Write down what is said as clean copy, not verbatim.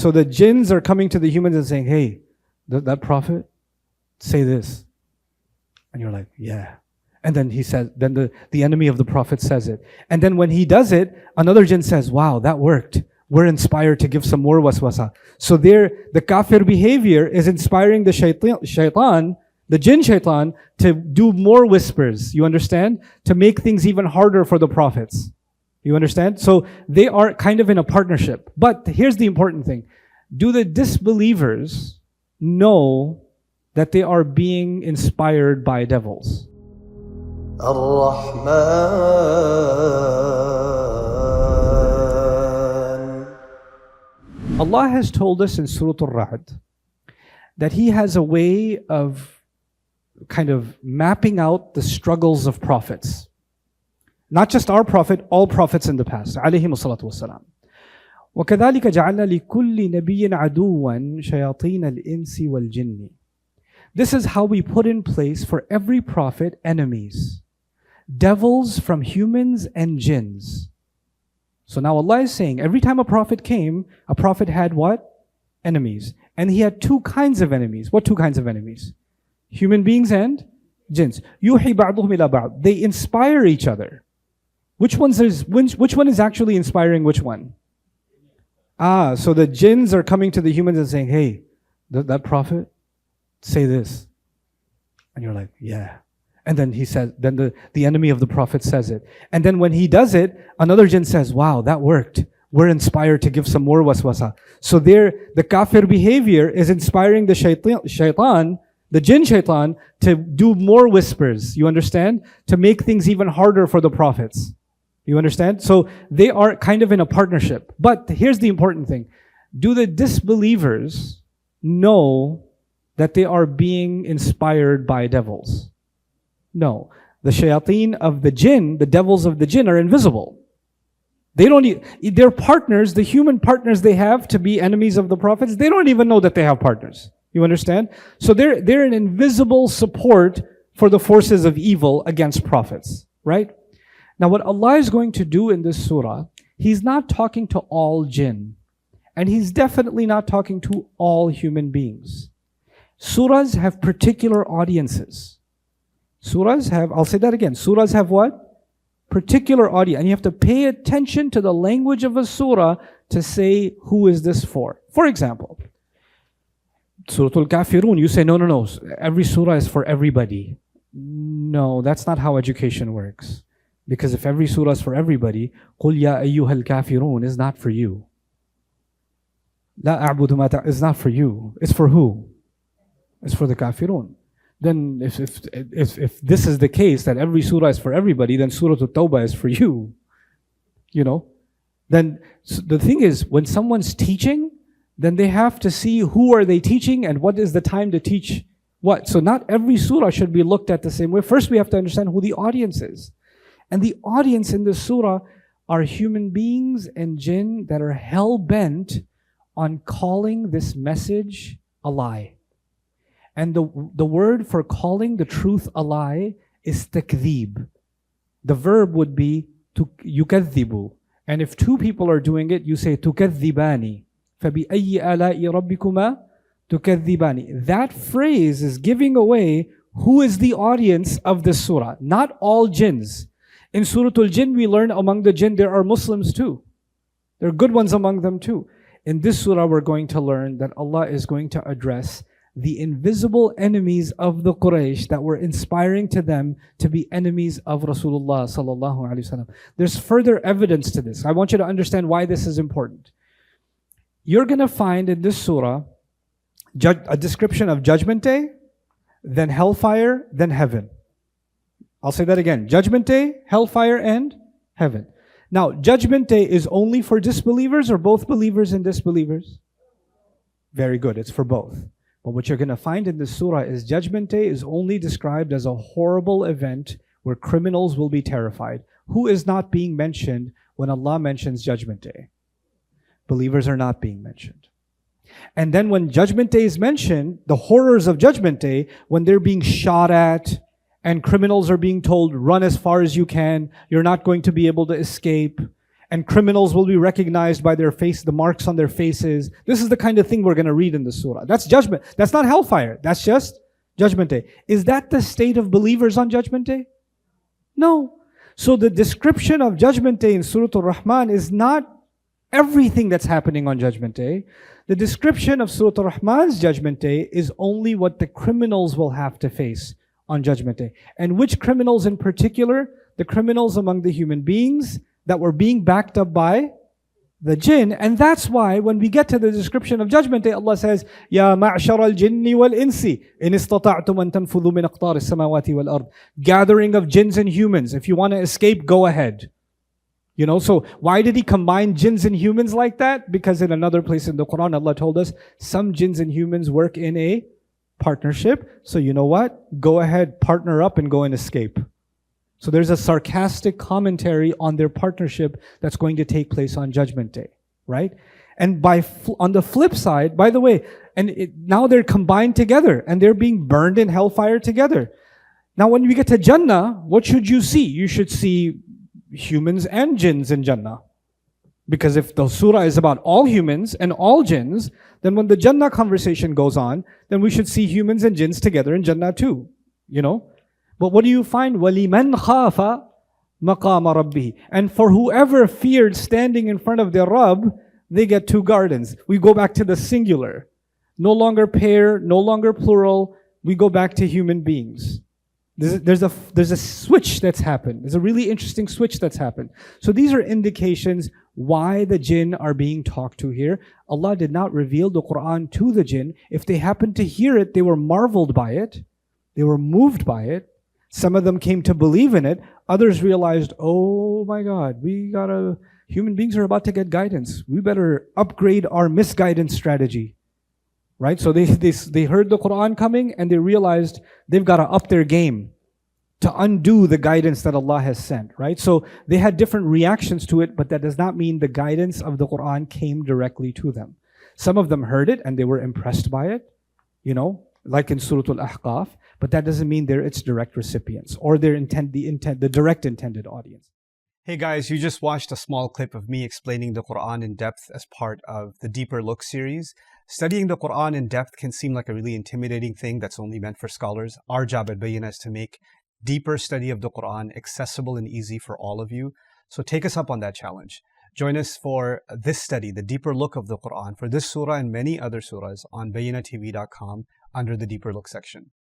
so the jinns are coming to the humans and saying, hey, that prophet, say this. And you're like, yeah. And then he says, then the enemy of the prophet says it. And then when he does it, another jinn says, wow, that worked. We're inspired to give some more waswasa. So there, the kafir behavior is inspiring the shaitan, the jinn shaitan, to do more whispers. You understand? To make things even harder for the prophets. You understand? So they are kind of in a partnership. But here's the important thing. Do the disbelievers know that they are being inspired by devils? Rahman. Allah has told us in Surah Al-Ra'd that He has a way of kind of mapping out the struggles of prophets. Not just our prophet, all prophets in the past. عليهم الصلاة والسلام. وكذلك جعلنا لكل نبي عدوا شياطين الإنس والجن. This is how we put in place for every prophet enemies. Devils from humans and jinns. So now Allah is saying, every time a prophet came, a prophet had what? Enemies. And he had two kinds of enemies. What two kinds of enemies? Human beings and jinns. يُوحِي بَعْضُهُمْ إِلَى بَعْضٍ. They inspire each other. Which one is actually inspiring which one? So the jinns are coming to the humans and saying, hey, that prophet, say this. And you're like, yeah. And then he says, then the enemy of the prophet says it. And then when he does it, another jinn says, wow, that worked. We're inspired to give some more waswasa. So there, the kafir behavior is inspiring the shaitan, the jinn shaitan, to do more whispers. You understand? To make things even harder for the prophets. You understand? So they are kind of in a partnership. But here's the important thing. Do the disbelievers know that they are being inspired by devils? No. The shayateen of the jinn, the devils of the jinn, are invisible. They don't. Their partners, the human partners they have to be enemies of the prophets, they don't even know that they have partners. You understand? So they're an invisible support for the forces of evil against prophets. Right? Now what Allah is going to do in this surah, He's not talking to all jinn. And He's definitely not talking to all human beings. Surahs have particular audiences. Surahs have, I'll say that again, surahs have what? Particular audience. And you have to pay attention to the language of a surah to say, who is this for? For example, Surah Al-Kafirun, you say, no, every surah is for everybody. No, that's not how education works. Because if every surah is for everybody, قُلْ يَا أَيُّهَا الْكَافِرُونَ is not for you. لَا أَعْبُدُ مَا is not for you. It's for who? It's for the kafirun. Then if this is the case, that every surah is for everybody, then Surah At-Tawbah is for you. You know? Then the thing is, when someone's teaching, then they have to see who are they teaching and what is the time to teach what. So not every surah should be looked at the same way. First we have to understand who the audience is. And the audience in this surah are human beings and jinn that are hell-bent on calling this message a lie. And the word for calling the truth a lie is takdhib. The verb would be yukadhibu. And if two people are doing it, you say tukadhibani. فَبِأَيِّ آلَاءِ رَبِّكُمَا تُكَذِّبَانِ. That phrase is giving away who is the audience of this surah. Not all jinns. In Surah Al-Jinn, we learn among the jinn there are Muslims too. There are good ones among them too. In this surah, we're going to learn that Allah is going to address the invisible enemies of the Quraysh that were inspiring to them to be enemies of Rasulullah sallallahu alaihi wasallam. There's further evidence to this. I want you to understand why this is important. You're going to find in this surah a description of Judgment Day, then hellfire, then heaven. I'll say that again. Judgment Day, hellfire, and heaven. Now, Judgment Day is only for disbelievers or both believers and disbelievers? Very good. It's for both. But what you're going to find in this surah is Judgment Day is only described as a horrible event where criminals will be terrified. Who is not being mentioned when Allah mentions Judgment Day? Believers are not being mentioned. And then when Judgment Day is mentioned, the horrors of Judgment Day, when they're being shot at and criminals are being told, run as far as you can, you're not going to be able to escape. And criminals will be recognized by their face, the marks on their faces. This is the kind of thing we're going to read in the surah. That's judgment. That's not hellfire. That's just Judgment Day. Is that the state of believers on Judgment Day? No. So the description of Judgment Day in Surah Al-Rahman is not everything that's happening on Judgment Day. The description of Surah Al-Rahman's Judgment Day is only what the criminals will have to face on Judgment Day. And which criminals in particular? The criminals among the human beings that were being backed up by the jinn. And that's why when we get to the description of Judgment Day, Allah says, Ya ma'shar al-jinni wal-insi, in istata'tum an tanfudhu min aqtar as-samawati wal-ard. Gathering of jinns and humans. If you want to escape, go ahead. So why did He combine jinns and humans like that? Because in another place in the Quran, Allah told us, some jinns and humans work in a partnership. So you know what? Go ahead, partner up and go and escape. So there's a sarcastic commentary on their partnership that's going to take place on Judgment Day, right? And on the flip side, by the way, now they're combined together and they're being burned in hellfire together. Now when we get to Jannah, what should you see? You should see humans and jinns in Jannah. Because if the surah is about all humans and all jinns, then when the Jannah conversation goes on, then we should see humans and jinns together in Jannah too, But what do you find? وَلِمَنْ خَافَ مَقَامَ رَبِّهِ. And for whoever feared standing in front of their Rabb, they get two gardens. We go back to the singular. No longer pair, no longer plural. We go back to human beings. There's a switch that's happened. There's a really interesting switch that's happened. So these are indications why the jinn are being talked to here. Allah did not reveal the Quran to the jinn. If they happened to hear it, they were marveled by it. They were moved by it. Some of them came to believe in it. Others realized, oh my God, human beings are about to get guidance. We better upgrade our misguidance strategy. Right? So they heard the Quran coming and they realized they've got to up their game to undo the guidance that Allah has sent. Right? So they had different reactions to it, but that does not mean the guidance of the Quran came directly to them. Some of them heard it and they were impressed by it, like in Surah Al-Ahqaf, but that doesn't mean they're its direct recipients or the direct intended audience. Hey guys, you just watched a small clip of me explaining the Quran in depth as part of the Deeper Look series. Studying the Quran in depth can seem like a really intimidating thing that's only meant for scholars. Our job at Bayyinah is to make deeper study of the Quran accessible and easy for all of you. So take us up on that challenge. Join us for this study, the Deeper Look of the Quran, for this surah and many other surahs on BayyinahTV.com under the Deeper Look section.